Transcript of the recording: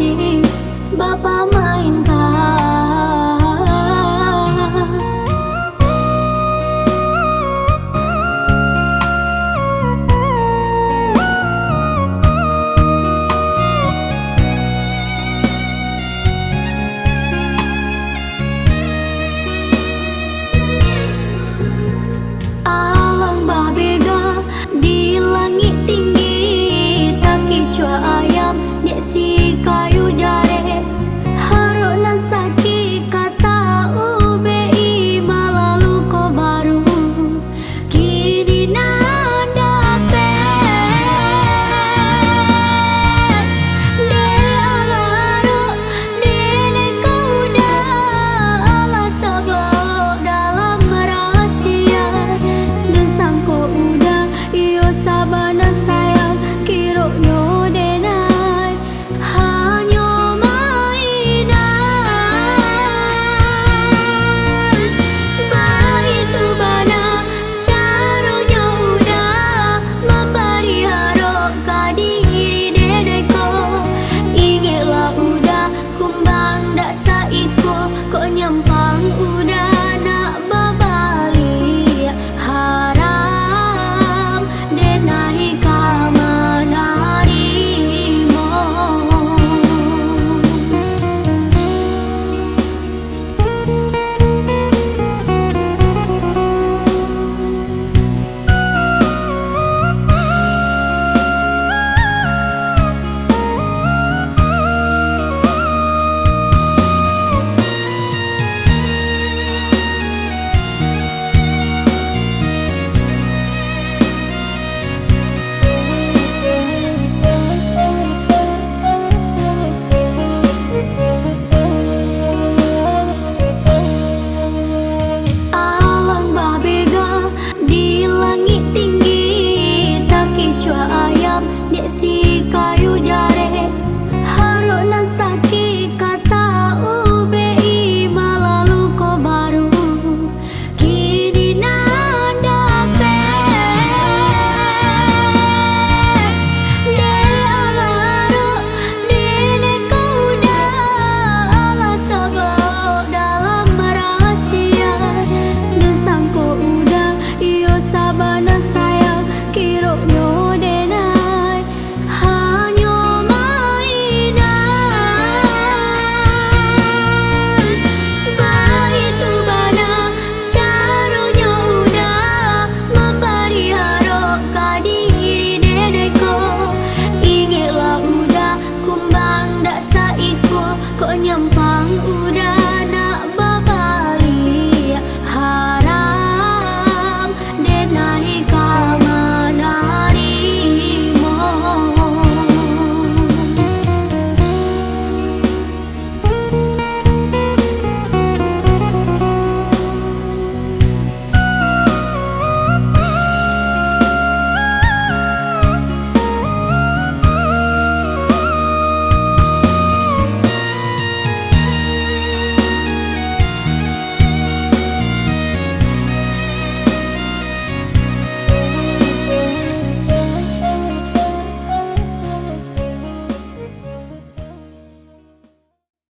masih Bapa mainkan. Alang babega di langit tinggi, tak kicua ayam dek si kayu jare. Harunan saki kata UBI malalu ko baru kini nanda pet de alaro de neko udah ala tabo dalam rahasia dan sangko udah iyo sabana sayang kiro nyo denai hanya mainan. Begitu bana caranya udah memberi harap ke diri dedeko. Ingatlah udah kumbang dak saiko kok nyempang udah nak babali haram denai kamanarimo. Alang babega di langit tinggi, tak kicua ayam dek si kayu jare.